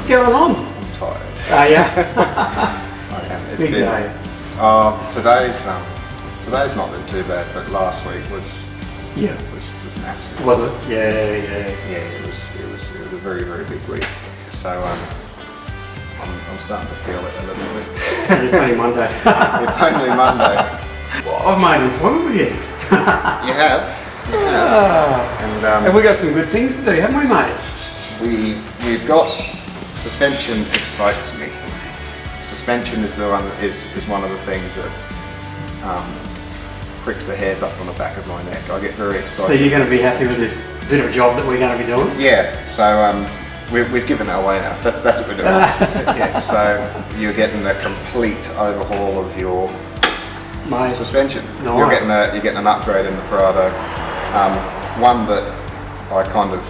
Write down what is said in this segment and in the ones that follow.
going on? I'm tired. Oh yeah. I am. It's Big been, day. Today's not been too bad, but last week was massive. Was it? Yeah. Yeah, it was a very, very big week. So I'm starting to feel it a little bit. It's only Monday. It's only Monday. Well, I've made an appointment with you. You have. And we got some good things to do, haven't we, mate? We've got suspension excites me. Suspension is one of the things that pricks the hairs up on the back of my neck. I get very excited. So you're going to be happy with this bit of a job that we're going to be doing? Yeah. So we've given it away now. That's what we're doing. Yeah. So you're getting a complete overhaul of your suspension. Nice. You're getting an upgrade in the Prado. One that I kind of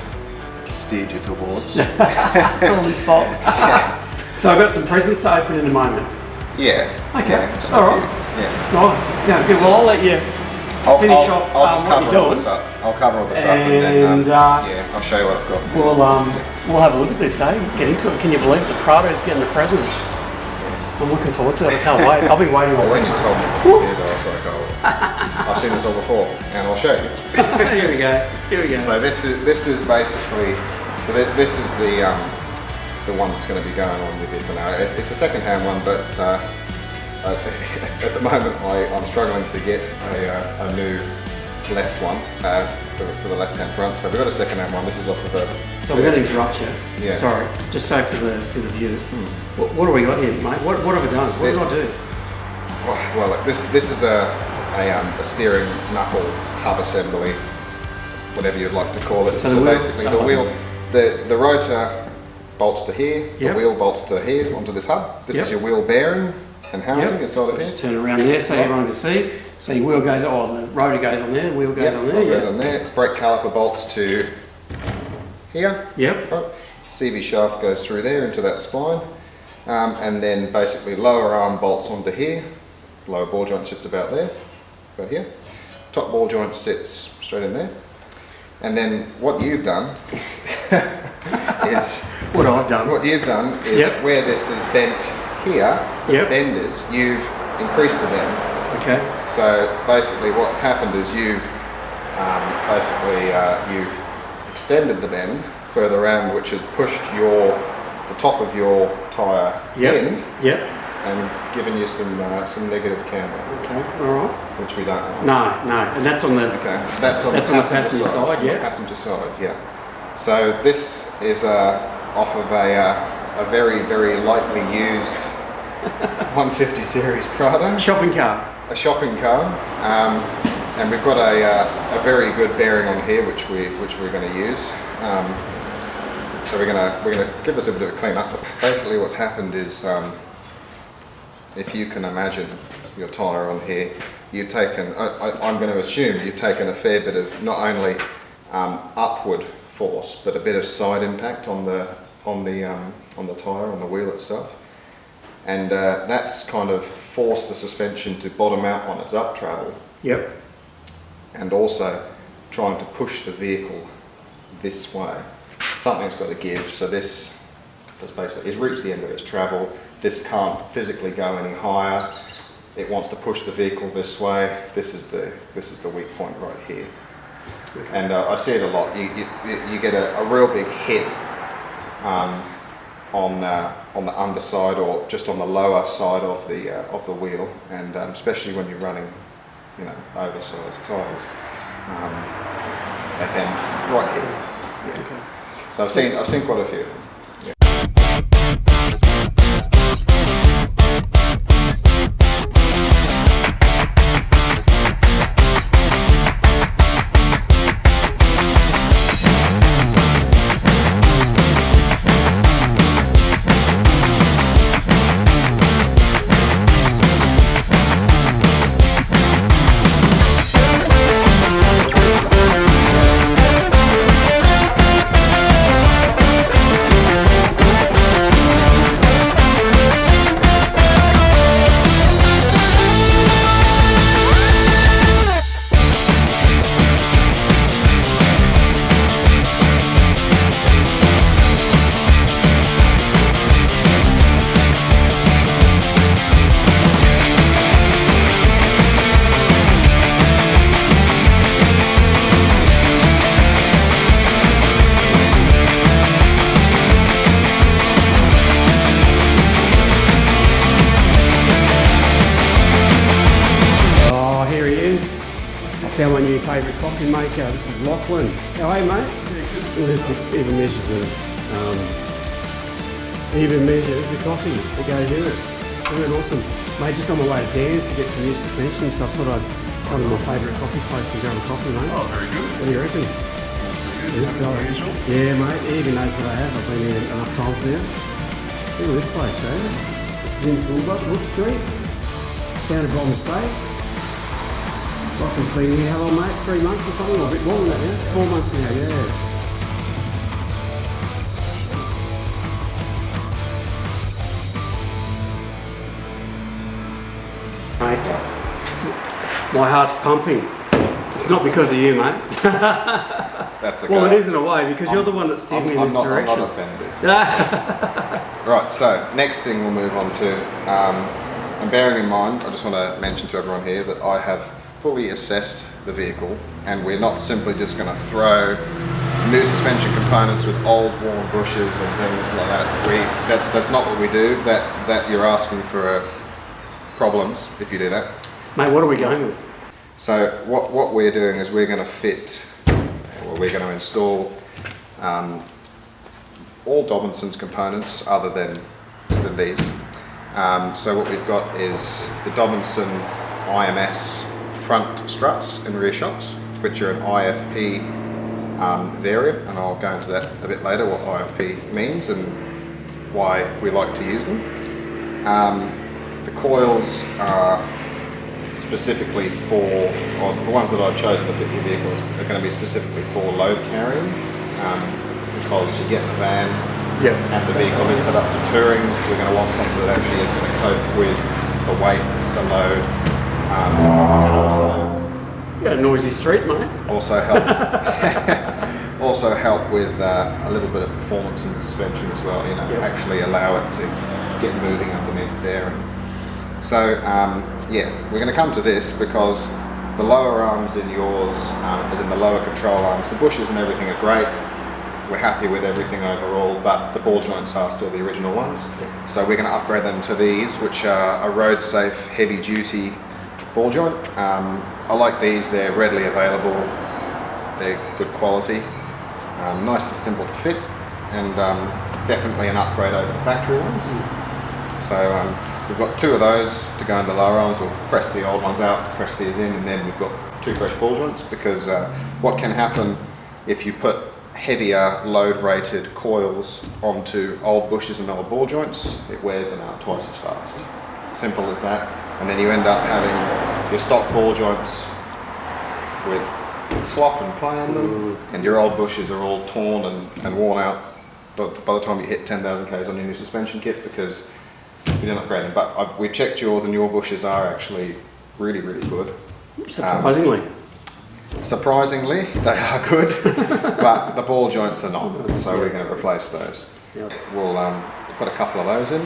steered you towards. It's all his fault. Yeah. So I've got some presents to open in a moment. Yeah. Okay. Yeah, just all a right. few. Yeah. Nice. Sounds good. Well, I'll let you finish off I'll just what cover you're doing. all this up. I'll cover all this up and then I'll show you what I've got. We'll have a look at this, eh? Get into it. Can you believe the Prado's getting a present? I'm looking forward to it. I can't wait. I'll be waiting all When week. you told me, I was like, oh, I've seen this all before, and I'll show you. Here we go. So this is basically this is the one that's going to be going on with it for now. It's a second-hand one, but at the moment I'm struggling to get a new left one for the left-hand front. So we've got a second-hand one. This is off of the. So I'm going to interrupt you. Yeah. Sorry. Just so for the viewers. What do we got here, mate? What have I done? What did I do? Well, this is a steering knuckle hub assembly, whatever you'd like to call it. So basically the wheel, the rotor bolts to here, the wheel bolts to here onto this hub. This is your wheel bearing and housing inside of there. Just turn it around there so everyone can see. So your wheel goes, the rotor goes on there, the wheel goes on there. Goes on there. Brake caliper bolts to here. Yep. Right. CV shaft goes through there into that spine. And then basically lower arm bolts onto here. Lower ball joint sits about there, about here. Top ball joint sits straight in there. And then what you've done is What I've done. What you've done is where this is bent here, this bend is, you've increased the bend. Okay. So basically what's happened is you've extended the bend further around, which has pushed the top of your tyre in and given you some negative camber. Okay, all right. Which we don't want. No, and that's on the that's on the passenger side, yeah. Passenger side, yeah. So this is off of a very, very lightly used 150 series Prado. Shopping car. A shopping car, and we've got a very good bearing on here, which we're going to use. So we're going to give this a bit of a clean up. But basically, what's happened is, if you can imagine your tyre on here, you've taken. I'm going to assume you've taken a fair bit of not only upward force, but a bit of side impact on the tyre, on the wheel itself. And that's kind of forced the suspension to bottom out on its up travel. Yep. And also trying to push the vehicle this way. Something's got to give, so this basically, it's reached the end of its travel. This can't physically go any higher. It wants to push the vehicle this way. This is the weak point right here. Okay. And I see it a lot. You get a real big hit on the underside or just on the lower side of the wheel, and especially when you're running, oversized tyres. And then right here. Yeah. Okay. So I've seen quite a few. Found my new favourite coffee maker. This is Lachlan. How are you, mate? Well, this even measures the coffee that goes in it. Isn't it awesome? Mate, just on my way to Dan's to get some new suspension, so I thought I'd come to my favourite coffee place and grab a coffee, mate. Oh, very good. What do you reckon? This guy. Yeah, mate, he even knows what I have. I've been here enough times now. Look at this place, eh? This is in Toolbox, Wood Street. Found a by mistake. Lachlan's been here, how long, mate? 3 months or something? Or a bit more than that now? 4 months now, yeah. Mate, my heart's pumping. It's not because of you, mate. That's okay. Well, it is in a way, because you're the one that steered me in this direction. I'm not offended. Right, so next thing we'll move on to, and bearing in mind, I just want to mention to everyone here that I have fully assessed the vehicle, and we're not simply just going to throw new suspension components with old worn bushes and things like that. That's not what we do. That you're asking for problems if you do that. Mate, what are we going with? So what we're doing is we're going to install all Dobinsons components other than these. So what we've got is the Dobinson IMS front struts and rear shocks, which are an IFP variant, and I'll go into that a bit later, what IFP means and why we like to use them. The coils are specifically for, or the ones that I've chosen to fit your vehicles are going to be specifically for load carrying, because you get in the van and the vehicle is set up for touring. We're going to want something that actually is going to cope with the weight, the load, and also You got a noisy street, mate. also help with a little bit of performance in the suspension as well. You know, actually allow it to get moving underneath there. So yeah, we're going to come to this because the lower arms in yours, as in the lower control arms, the bushes and everything are great. We're happy with everything overall, but the ball joints are still the original ones. So we're going to upgrade them to these, which are a road safe, heavy duty ball joint. I like these, they're readily available, they're good quality, nice and simple to fit, and definitely an upgrade over the factory ones. So we've got 2 of those to go in the lower arms. We'll press the old ones out, press these in, and then we've got 2 fresh ball joints, because what can happen if you put heavier load rated coils onto old bushes and old ball joints, it wears them out twice as fast. Simple as that. And then you end up having your stock ball joints with slop and play on them, and your old bushes are all torn and worn out by the time you hit 10,000 k's on your new suspension kit, because you didn't upgrade them. But we've checked yours, and your bushes are actually really, really good. Surprisingly. Surprisingly, they are good, but the ball joints are not, so we're going to replace those. We'll put a couple of those in,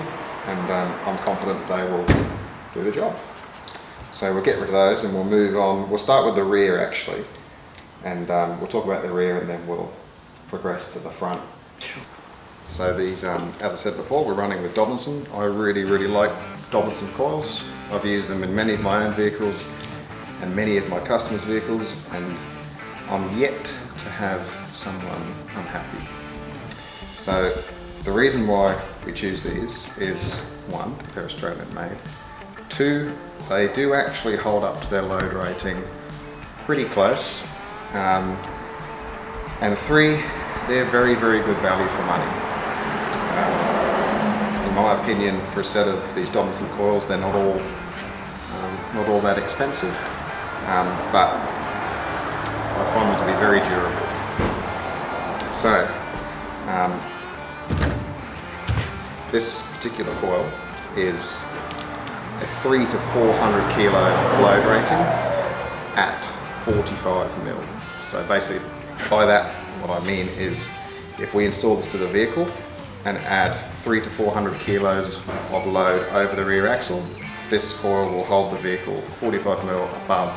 and I'm confident they will do the job. So we'll get rid of those and we'll move on. We'll start with the rear actually, and we'll talk about the rear and then we'll progress to the front. So these, as I said before, we're running with Dobinson. I really, really like Dobinson coils. I've used them in many of my own vehicles and many of my customers' vehicles, and I'm yet to have someone unhappy. So the reason why we choose these is 1, they're Australian made. 2, they do actually hold up to their load rating pretty close. And 3, they're very, very good value for money. In my opinion, for a set of these Dobinson coils, they're not all that expensive. But I find them to be very durable. So, this particular coil is a 300 to 400 kilo load rating at 45 mil. So basically, by that, what I mean is, if we install this to the vehicle and add 300 to 400 kilos of load over the rear axle, this coil will hold the vehicle 45 mil above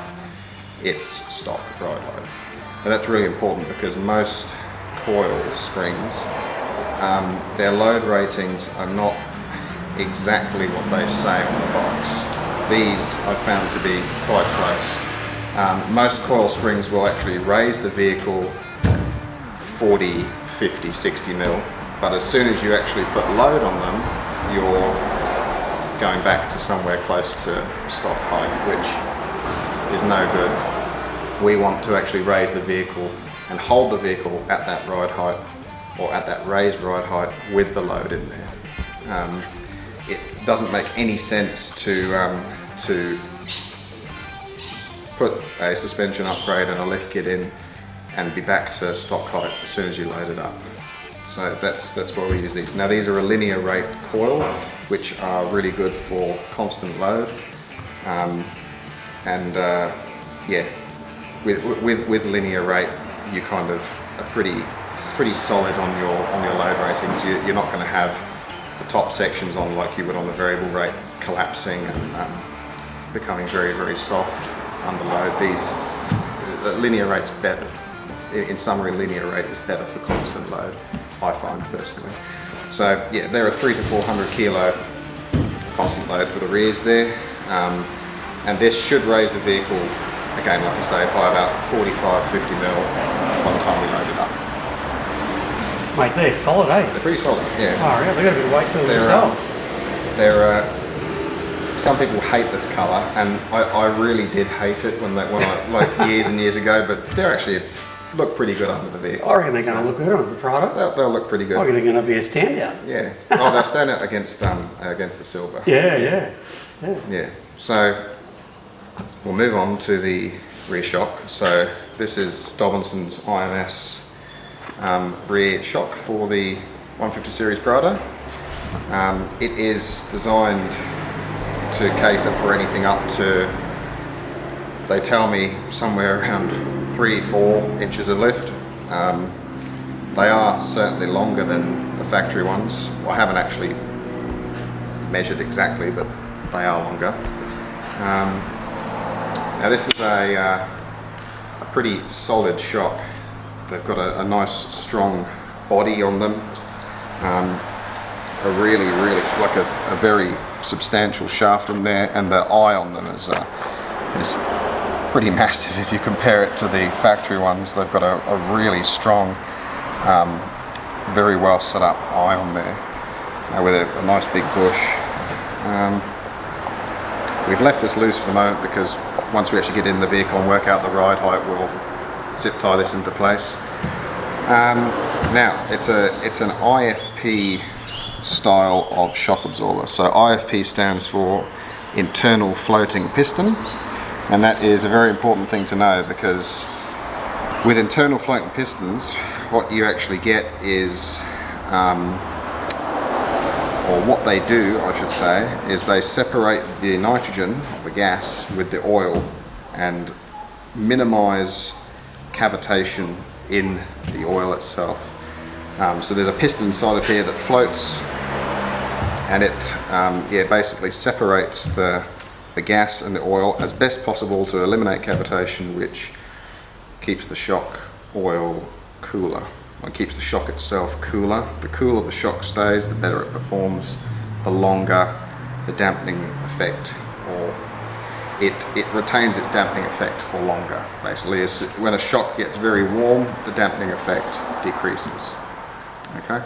its stock ride load. And that's really important because most coil springs, their load ratings are not exactly what they say on the box. These I found to be quite close. Most coil springs will actually raise the vehicle 40, 50, 60 mil, but as soon as you actually put load on them, you're going back to somewhere close to stock height, which is no good. We want to actually raise the vehicle and hold the vehicle at that ride height, or at that raised ride height with the load in there. It doesn't make any sense to put a suspension upgrade and a lift kit in and be back to stock height as soon as you load it up. So that's why we use these. Now these are a linear rate coil, which are really good for constant load. Yeah, with linear rate, you kind of are pretty solid on your load ratings. You're not going to have the top sections on like you would on the variable rate collapsing and becoming very, very soft under load. The linear rate's better. In summary, linear rate is better for constant load, I find personally. So yeah, there are 300 to 400 kilo constant load for the rears there, and this should raise the vehicle, again, like I say, by about 45, 50 mil by the time we load it up. Mate, they're solid, eh? They're pretty solid, yeah. Far out, they've got a bit of weight to them themselves. Some people hate this colour, and I really did hate it when I like years and years ago, but they're actually look pretty good under the vehicle. I reckon they're going to look good under the Prado. They'll look pretty good. I reckon they're going to be a standout. Yeah. Oh, they'll stand out against the silver. Yeah. So we'll move on to the rear shock. So this is Dobinsons IMS rear shock for the 150 series Prado. It is designed to cater for anything up to, they tell me, somewhere around 3-4 inches of lift. They are certainly longer than the factory ones. Well, I haven't actually measured exactly, but they are longer. Now this is a pretty solid shock. They've got a nice strong body on them. A really like a very substantial shaft on there, and the eye on them is pretty massive if you compare it to the factory ones. They've got a really strong, very well set up eye on there, with a nice big bush. We've left this loose for the moment because once we actually get in the vehicle and work out the ride height, we'll zip tie this into place. Now it's an IFP style of shock absorber. So IFP stands for internal floating piston, and that is a very important thing to know, because with internal floating pistons, what you actually get is, or what they do, I should say, is they separate the nitrogen, the gas, with the oil and minimize cavitation in the oil itself. So there's a piston inside of here that floats, and it basically separates the gas and the oil as best possible to eliminate cavitation, which keeps the shock oil cooler, and keeps the shock itself cooler. The cooler the shock stays, the better it performs, the longer the dampening effect, or it retains its dampening effect for longer. Basically, when a shock gets very warm, the dampening effect decreases. Okay.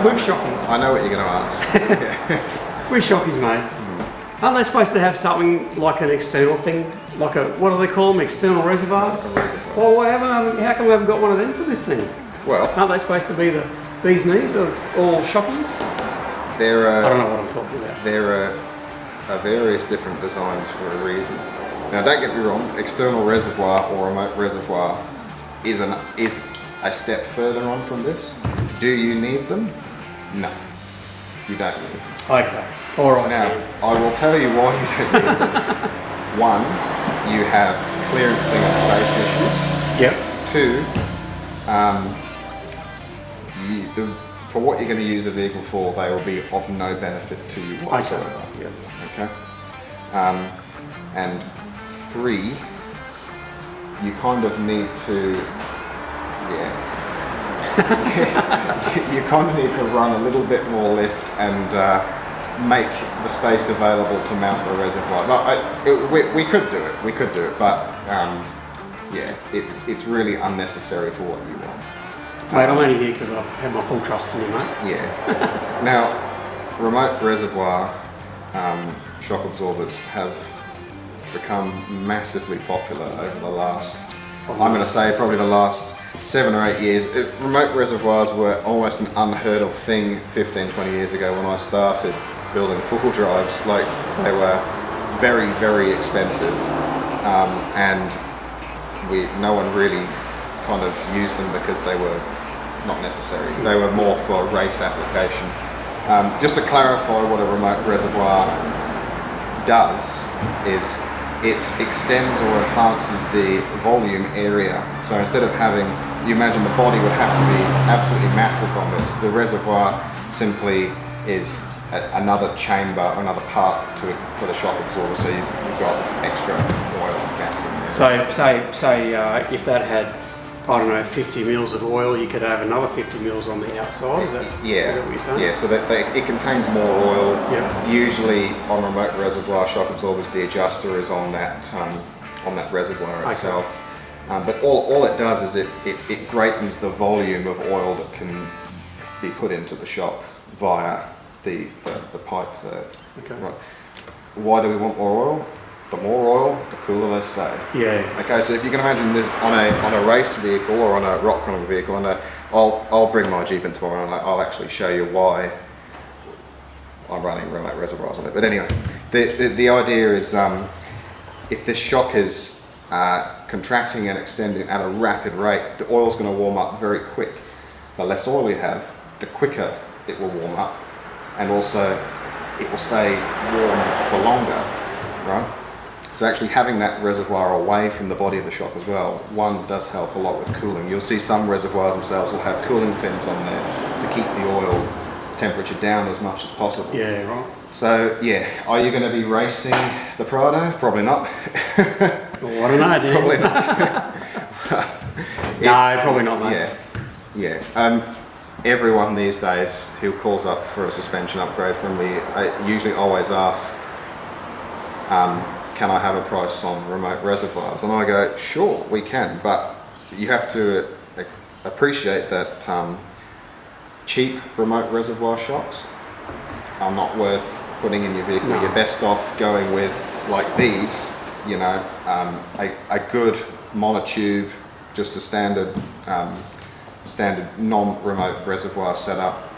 With shockies. I know what you're going to ask. With shockies, mate. Aren't they supposed to have something like an external thing? Like a, what do they call them? External reservoir? A reservoir. Well, how come we haven't got one of them for this thing? Well, aren't they supposed to be the bee's knees of all shockies? I don't know what I'm talking about. There are various different designs for a reason. Now, don't get me wrong, external reservoir or remote reservoir is a step further on from this. Do you need them? No, you don't need them. Okay, all right. Now, I will tell you why you don't need them. One, you have clearancing and space issues. Yep. Two, the for what you're going to use the vehicle for, they will be of no benefit to you whatsoever. Yeah. Okay. And 3, you kind of need to, you kind of need to run a little bit more lift and make the space available to mount the reservoir. We could do it, but it's really unnecessary for what you want. Mate, I'm only here because I have my full trust in you, mate. Yeah. Now, remote reservoir shock absorbers have become massively popular over the last, I'm going to say probably the last 7 or 8 years. Remote reservoirs were almost an unheard of thing 15, 20 years ago when I started building four-wheel drives. Like, they were very, very expensive, and no one really kind of used them because they were not necessary. They were more for race application. Just to clarify what a remote reservoir does is it extends or enhances the volume area. So instead of having, you imagine the body would have to be absolutely massive on this. The reservoir simply is another chamber, another part to it for the shock absorber. So you've got extra oil and gas in there. So say if that had, I don't know, 50 mils of oil, you could have another 50 mils on the outside. Is that what you're saying? Yeah, so it contains more oil. Yep. Usually on remote reservoir shock absorbers, the adjuster is on that reservoir itself. But all it does is it greatens the volume of oil that can be put into the shock via the pipe there. Okay. Right. Why do we want more oil? The more oil, the cooler they stay. Yeah. Okay, so if you can imagine this on a race vehicle or on a rock climbing vehicle, and I'll bring my Jeep in tomorrow and I'll actually show you why I'm running remote reservoirs on it. But anyway, the idea is if this shock is contracting and extending at a rapid rate, the oil's going to warm up very quick. The less oil you have, the quicker it will warm up, and also it will stay warm for longer, right? So actually having that reservoir away from the body of the shock as well, one, does help a lot with cooling. You'll see some reservoirs themselves will have cooling fins on there to keep the oil temperature down as much as possible. Yeah, right. So yeah, are you going to be racing the Prado? Probably not. Well, I don't know, dude. Probably not. No, probably not, mate. Yeah. Everyone these days who calls up for a suspension upgrade from me, I usually always asks, can I have a price on remote reservoirs? And I go, sure, we can, but you have to appreciate that cheap remote reservoir shocks are not worth putting in your vehicle. No. You're best off going with, like these, you know, a good monotube, just a standard non-remote reservoir setup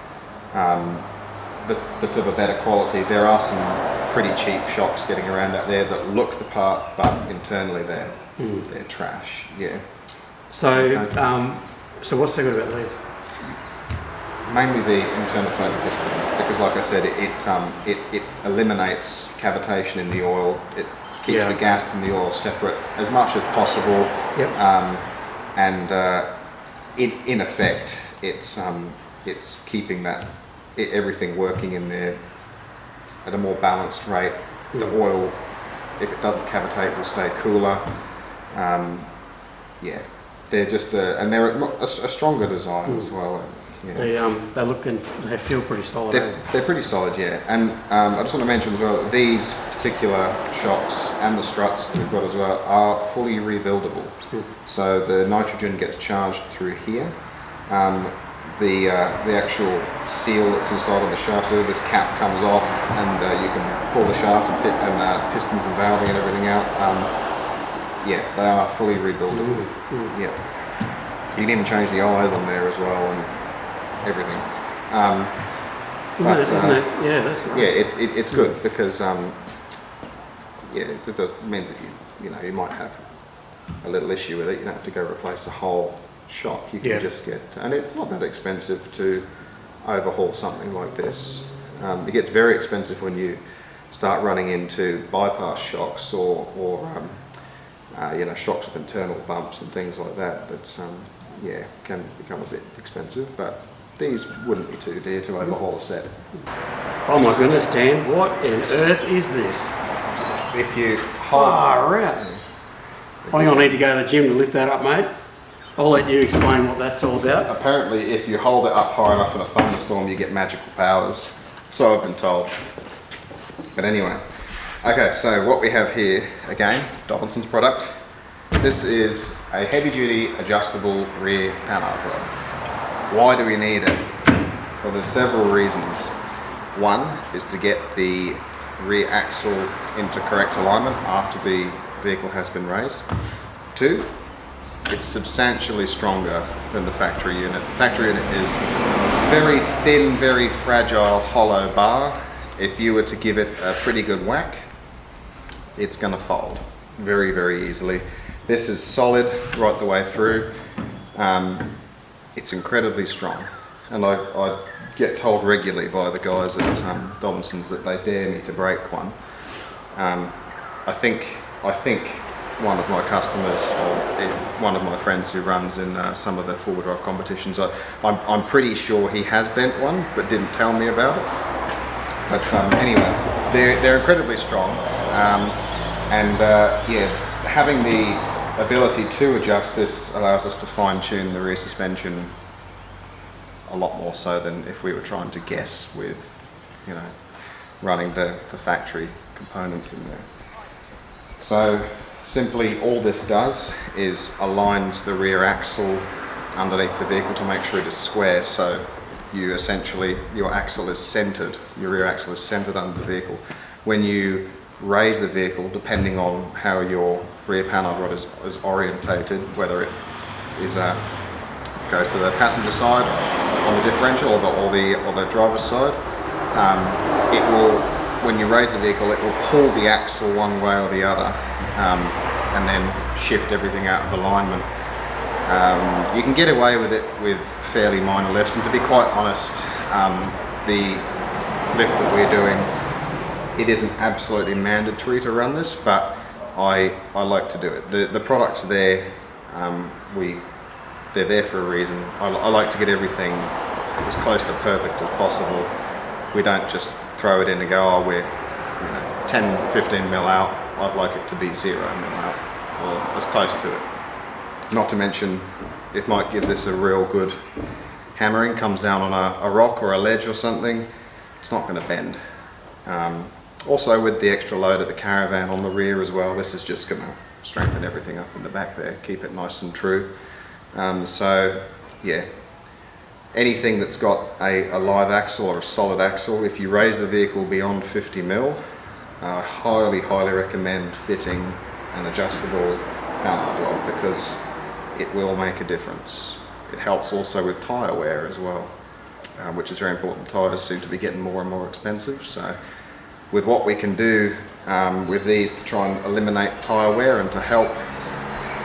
that's of a better quality. There are some pretty cheap shocks getting around out there that look the part, but internally they're trash. Yeah. So, Okay. So what's so good about these? Mainly the internal flow piston, because like I said, it eliminates cavitation in the oil. It keeps the gas and the oil separate as much as possible. Yep. And in effect, it's keeping everything working in there at a more balanced rate. The oil, if it doesn't cavitate, will stay cooler. They're just and they're a stronger design as well. Yeah. They look and they feel pretty solid. They're pretty solid, yeah. And I just want to mention as well that these particular shocks and the struts that we've got as well are fully rebuildable. So the nitrogen gets charged through here. The actual seal that's inside on the shaft, so this cap comes off, and you can pull the shaft and pistons and valving and everything out. They are fully rebuildable. Yeah, you can even change the eyes on there as well and everything. Isn't it? Yeah, that's good. Yeah, it's good because it means that you might have a little issue with it. You don't have to go replace the whole shock. You can just get, and it's not that expensive to overhaul something like this. It gets very expensive when you start running into bypass shocks or shocks with internal bumps and things like that. That's can become a bit expensive, but these wouldn't be too dear to overhaul a set. Oh my goodness, Dan, what on earth is this? If you hold Far out. I think I'll need to go to the gym to lift that up, mate. I'll let you explain what that's all about. apparently if you hold it up high enough in a thunderstorm you get magical powers. So I've been told. But anyway, okay, so what we have here, again, Dobinsons product. This is a heavy duty adjustable rear panhard rod. Why do we need it? Well, there's several reasons. One is to get the rear axle into correct alignment after the vehicle has been raised. Two, it's substantially stronger than the factory unit. The factory unit is very thin, very fragile, hollow bar. If you were to give it a pretty good whack, it's going to fold very, very easily. This is solid right the way through. It's incredibly strong, and I get told regularly by the guys at Dobinsons that they dare me to break one. I think one of my customers, or one of my friends who runs in some of the four-wheel drive competitions, I'm pretty sure he has bent one, but didn't tell me about it. But anyway, they're incredibly strong, yeah, having the ability to adjust this allows us to fine-tune the rear suspension a lot more so than if we were trying to guess with, you know, running the factory components in there. So simply all this does is aligns the rear axle underneath the vehicle to make sure it is square, so you essentially, your axle is centered, your rear axle is centered under the vehicle. When you raise the vehicle, depending on how your rear panhard rod is orientated, whether it is goes to the passenger side on the differential or the driver's side, it will, when you raise the vehicle, it will pull the axle one way or the other, and then shift everything out of alignment. You can get away with it with fairly minor lifts, and to be quite honest, the lift that we're doing, it isn't absolutely mandatory to run this, but I like to do it. The product's there, they're there for a reason. I like to get everything as close to perfect as possible. We don't just throw it in and go, oh, we're 10, 15 mil out. I'd like it to be 0 mil out, or as close to it. Not to mention, if Mike gives this a real good hammering, comes down on a rock or a ledge or something, it's not going to bend. Also with the extra load at the caravan on the rear as well, this is just going to strengthen everything up in the back there, keep it nice and true. So yeah, anything that's got a live axle or a solid axle, if you raise the vehicle beyond 50 mil, I highly recommend fitting an adjustable panhard rod, because it will make a difference. It helps also with tyre wear as well, which is very important. Tyres seem to be getting more and more expensive, so with what we can do with these to try and eliminate tyre wear and to help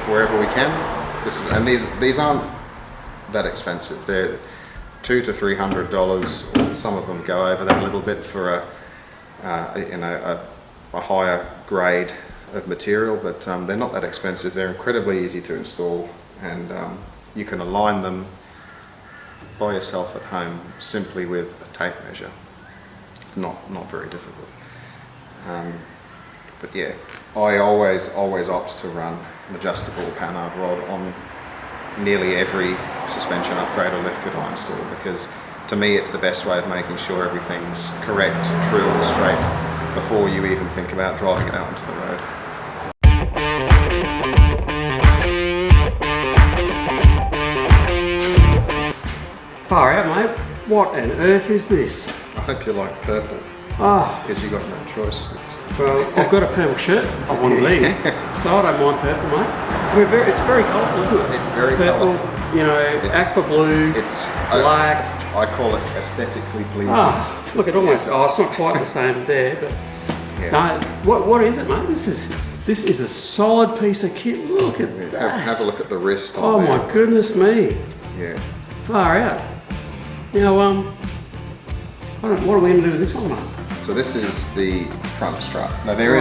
wherever we can, these aren't that expensive. They're $200 to $300. Some of them go over that a little bit for a higher grade of material, but they're not that expensive. They're incredibly easy to install, and you can align them by yourself at home simply with a tape measure. Not very difficult. But yeah, I always opt to run an adjustable panhard rod on nearly every suspension upgrade or lift kit I install, because to me it's the best way of making sure everything's correct, true and straight before you even think about driving it out onto the road. Far out, mate. What on earth is this? I hope you like purple, because you got no choice. Well, I've got a purple shirt of one of these, so I don't mind purple, mate. It's very colourful, isn't it? It's very purple, colourful. you know, aqua blue, It's black. I call it aesthetically pleasing. Look, it's not quite the same there, but Yeah. no. What is it, mate? This is a solid piece of kit. Look at that. Have a look at the wrist on Oh there. my goodness me. Yeah. Far out. Now, what are we going to do with this one, mate? So this is the front strut. Now there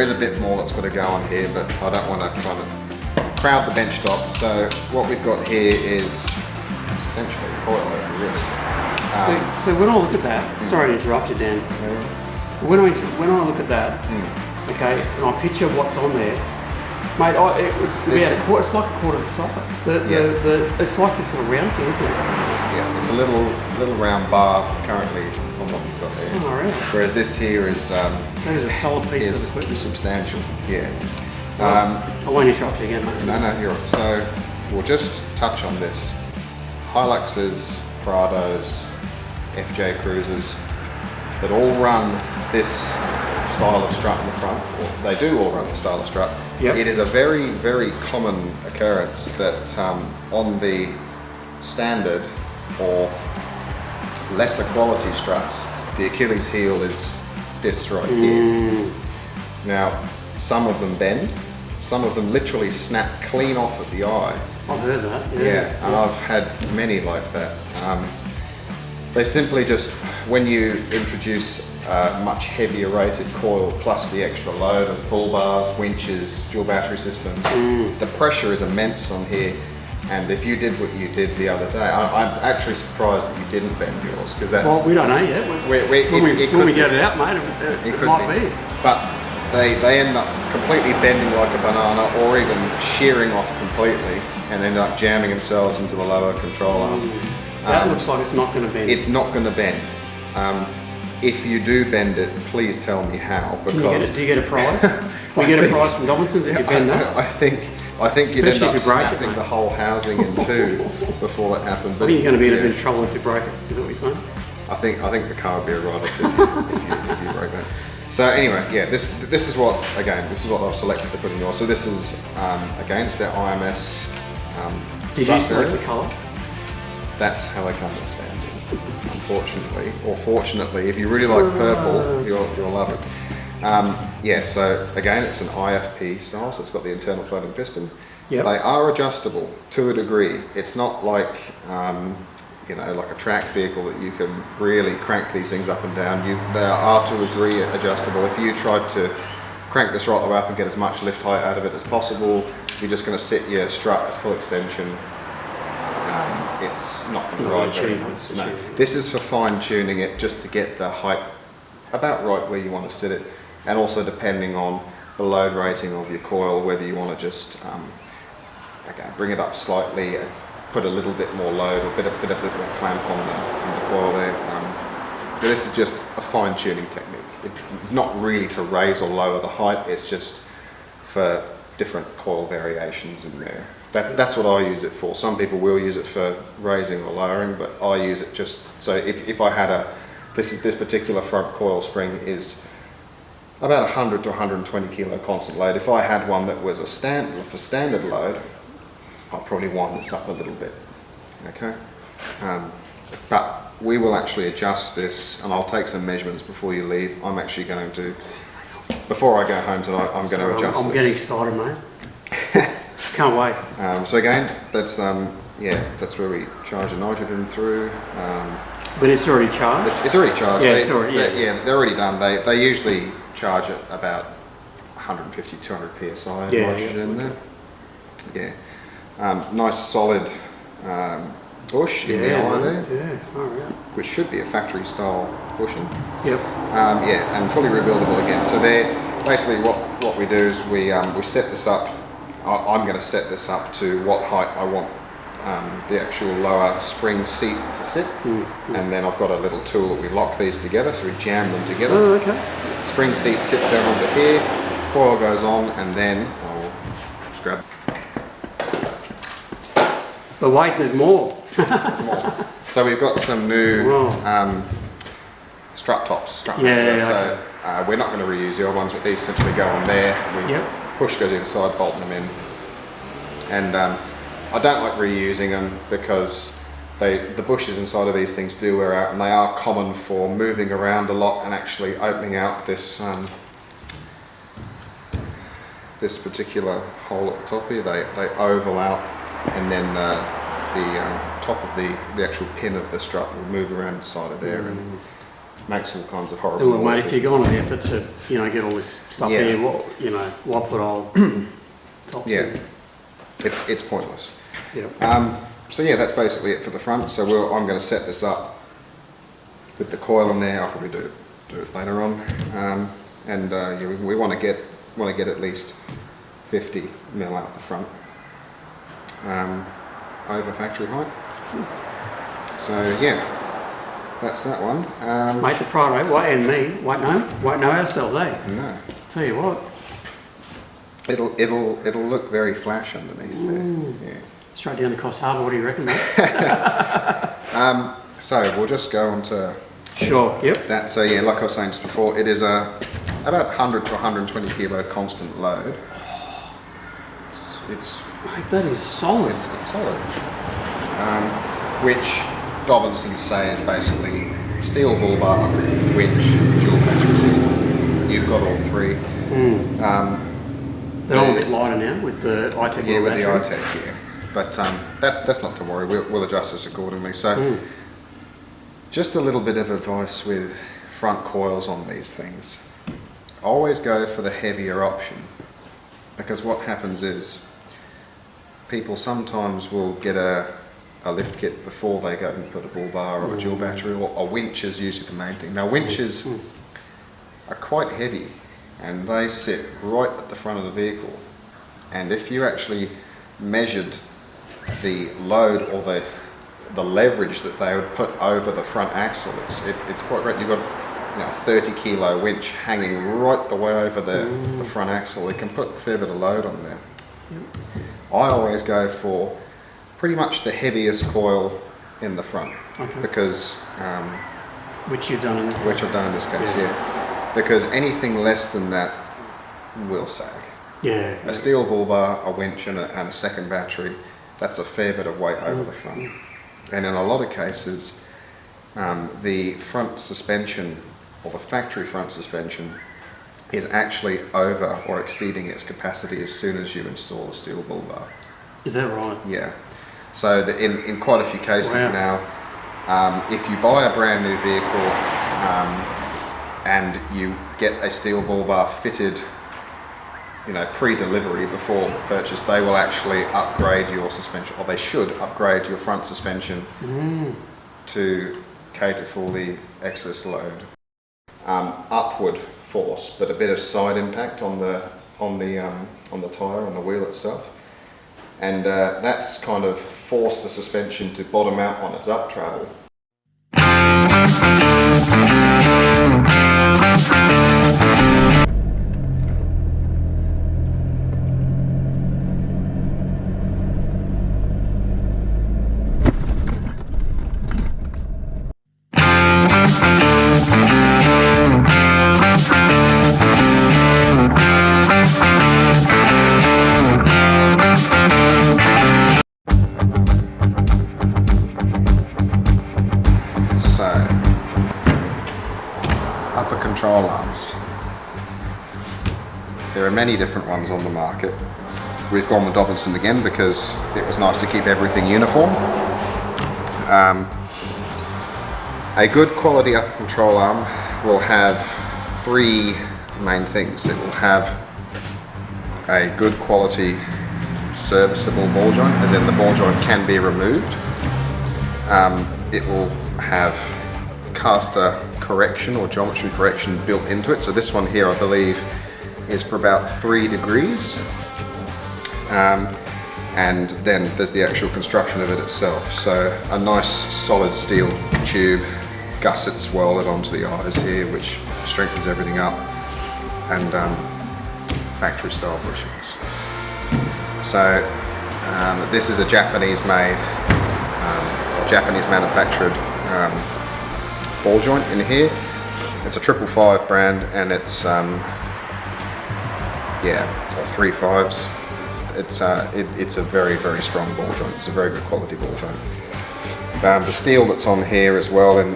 is a bit more that's got to go on here, but I don't want to kind of crowd the bench top. So what we've got here is It's essentially a coilover, really. So when I look at that, sorry to interrupt you, Dan. When I look at that, okay, and I picture what's on there, mate, it would be about a quarter. It's like a quarter of the size. It's like this little round thing, isn't it? Yeah, it's a little round bar currently on what we've got there. Oh, really? Whereas this here is That is a solid piece of equipment. substantial. Yeah. I won't interrupt you again, mate. No, you're right. So we'll just touch on this. Hiluxes, Prados, FJ Cruisers that all run this style of strut in the front, or they do all run this style of strut. Yep. It is a very, very common occurrence that on the standard or lesser quality struts, the Achilles heel is this right here. Now, some of them bend, some of them literally snap clean off at the eye. I've heard that. Yeah, and I've had many like that. They simply just, when you introduce a much heavier rated coil plus the extra load of pull bars, winches, dual battery systems, the pressure is immense on here. And if you did what you did the other day, I'm actually surprised that you didn't bend yours, because that's... Well, we don't know yet. When we get it out, mate, it might be. But they end up completely bending like a banana, or even shearing off completely, and end up jamming themselves into the lower control arm. That looks like it's not going to bend. It's not going to bend. If you do bend it, please tell me how, because... Do you get a prize? We get a prize from Dobinsons if you bend that? I think you'd end up if you break it, snapping the whole housing in two before that happened. I think you're going to be in a bit of trouble if you break it. Is that what you're saying? I think the car would be a write-off if you broke that. So anyway, yeah, this is what I've selected to put in yours. So this is again, it's their IMS. Did you select the colour? That's how they come to stand, unfortunately, or fortunately. If you really like purple, you'll love it. Yeah, so again, it's an IFP style, so it's got the internal floating piston. Yep. They are adjustable to a degree. It's not like like a track vehicle that you can really crank these things up and down. They are to a degree adjustable. If you tried to crank this right the way up and get as much lift height out of it as possible, you're just going to sit your strut at full extension. It's not going to ride very nice. No. This is for fine tuning it, just to get the height about right where you want to sit it, and also depending on the load rating of your coil, whether you want to just bring it up slightly, put a little bit more load, or a bit of clamp on the coil there. But this is just a fine tuning technique. It's not really to raise or lower the height, it's just for different coil variations in there. That's what I use it for. Some people will use it for raising or lowering, but I use it just so if I had this particular front coil spring is about 100 to 120 kilo constant load. If I had one that was for standard load, I'll probably wind this up a little bit. Okay, but we will actually adjust this, and I'll take some measurements before you leave. I'm actually going to, before I go home tonight, I'm going to adjust this. I'm getting excited, mate. Can't wait. So again, that's where we charge the nitrogen through. But it's already charged? It's already charged. Yeah, they're already done. They usually charge at about 150, 200 psi nitrogen in there. Yeah. Nice solid bush in the eye there. Yeah, alright. Which should be a factory style bushing. Yep. And fully rebuildable again. So they're basically what we do is we set this up. I'm going to set this up to what height I want the actual lower spring seat to sit, and then I've got a little tool that we lock these together, so we jam them together. Oh, okay. Spring seat sits there under here, coil goes on, and then I'll just grab. But wait, there's more. There's more. So we've got some new strut tops. So we're not going to reuse the old ones, but these simply go on there. Push goes either side, bolt them in. And I don't like reusing them because the bushes inside of these things do wear out, and they are common for moving around a lot and actually opening out this this particular hole at the top here. They oval out, and then the top of the actual pin of the strut will move around inside of there and makes all kinds of horrible noises. Mate, if you go on an effort to get all this stuff here, why put old tops in? It's pointless. Yeah. So yeah, that's basically it for the front. So I'm going to set this up with the coil in there. I'll probably do it later on. Yeah, we want to get at least 50 mil out the front over factory height. So yeah, that's that one. Mate, the Prado, and me, won't know ourselves, eh? No. Tell you what. It'll look very flash underneath there. Yeah. Straight down to Coast Harbour, what do you reckon, mate? So we'll just go on to Sure, yep. that. So yeah, like I was saying just before, it is about 100 to 120 kilo constant load. It's Mate, that is solid. It's solid. Which Dobinsons say is basically steel bull bar, winch, dual battery system. You've got all three. They're all a bit lighter now with the iTech. Yeah, with the iTech, yeah. But that's not to worry. We'll adjust this accordingly. So, just a little bit of advice with front coils on these things. Always go for the heavier option, because what happens is people sometimes will get a lift kit before they go and put a bull bar or a dual battery, or a winch is usually the main thing. Now winches are quite heavy and they sit right at the front of the vehicle, and if you actually measured the load or the leverage that they would put over the front axle, it's quite great. You've got a 30 kilo winch hanging right the way over the front axle. It can put a fair bit of load on there. I always go for pretty much the heaviest coil in the front, because which you've done in this case. Which I've done in this case, yeah. Because anything less than that will sag. Yeah. A steel bull bar, a winch, and a second battery, that's a fair bit of weight over the front. And in a lot of cases, the front suspension, or the factory front suspension, is actually over or exceeding its capacity as soon as you install a steel bull bar. Is that right? Yeah. So in quite a few cases now, if you buy a brand new vehicle and you get a steel bull bar fitted, pre-delivery, before purchase, they will actually upgrade your suspension, or they should upgrade your front suspension to cater for the excess load. Upward force, but a bit of side impact on the tyre, on the wheel itself, and that's kind of forced the suspension to bottom out on its up travel. Control arms. There are many different ones on the market. We've gone with Dobinson again because it was nice to keep everything uniform. A good quality upper control arm will have three main things. It will have a good quality serviceable ball joint, as in the ball joint can be removed. It will have caster correction or geometry correction built into it. So this one here, I believe, is for about 3 degrees. And then there's the actual construction of it itself. So a nice solid steel tube, gussets welded onto the eyes here, which strengthens everything up, and factory style bushings. So this is a Japanese made, Japanese manufactured ball joint in here. It's a 555 brand, and it's or 3.5s. It's a very, very strong ball joint. It's a very good quality ball joint. The steel that's on here as well in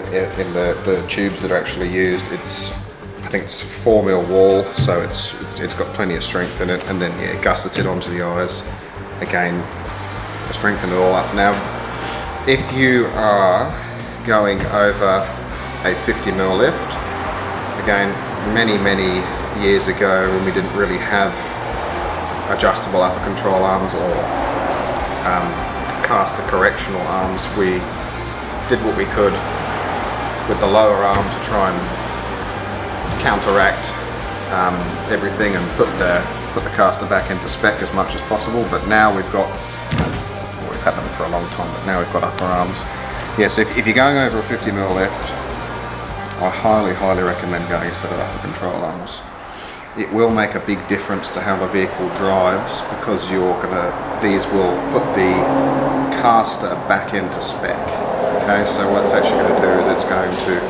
the tubes that are actually used, I think it's 4mm wall, so it's got plenty of strength in it, and then gusseted onto the eyes again to strengthen it all up. Now, if you are going over a 50mm lift, again, many years ago when we didn't really have adjustable upper control arms or caster correctional arms, we did what we could with the lower arm to try and counteract everything and put the caster back into spec as much as possible. But now we've got, well, we've had them for a long time, but now we've got upper arms. Yeah, so if you're going over a 50mm lift, I highly recommend going a set of upper control arms. It will make a big difference to how the vehicle drives, because these will put the caster back into spec. Okay, so what it's actually going to do is it's going to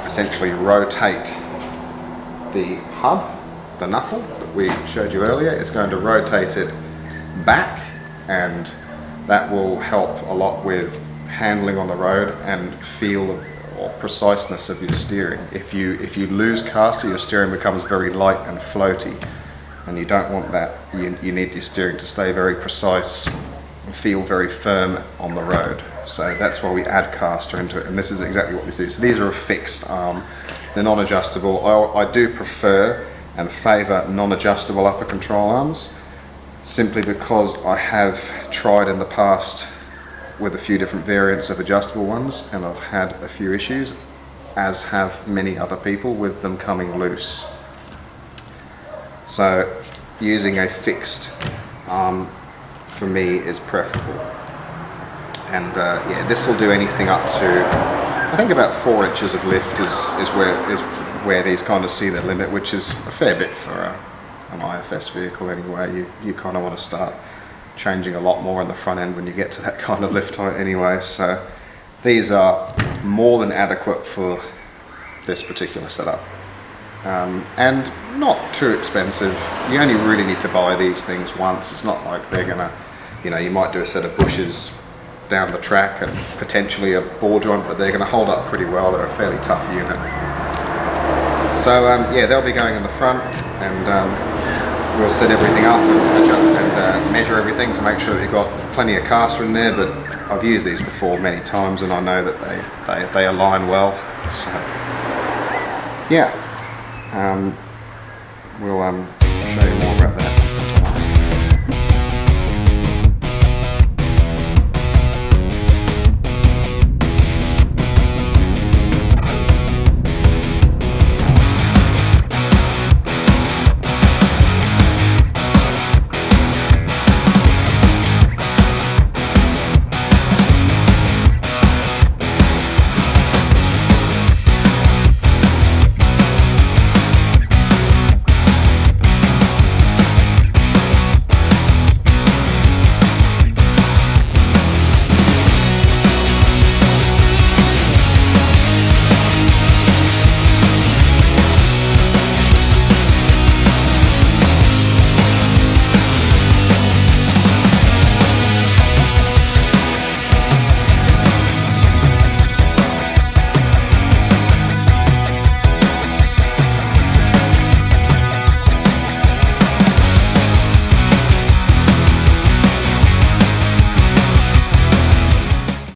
essentially rotate the hub, the knuckle that we showed you earlier. It's going to rotate it back, and that will help a lot with handling on the road and feel or preciseness of your steering. If you lose caster, your steering becomes very light and floaty, and you don't want that. You need your steering to stay very precise and feel very firm on the road. So that's why we add caster into it, and this is exactly what these do. So these are a fixed arm, they're non-adjustable. I do prefer and favour non-adjustable upper control arms, simply because I have tried in the past with a few different variants of adjustable ones, and I've had a few issues, as have many other people, with them coming loose. So using a fixed arm for me is preferable. And yeah, this will do anything up to, I think about 4 inches of lift is where these kind of see their limit, which is a fair bit for an IFS vehicle anyway. You kind of want to start changing a lot more on the front end when you get to that kind of lift height anyway. So these are more than adequate for this particular setup, and not too expensive. You only really need to buy these things once. It's not like they're gonna, you might do a set of bushes down the track and potentially a ball joint, but they're going to hold up pretty well. They're a fairly tough unit. So yeah, they'll be going in the front, and we'll set everything up and adjust and measure everything to make sure that you've got plenty of caster in there. But I've used these before many times, and I know that they align well. So yeah, we'll show you more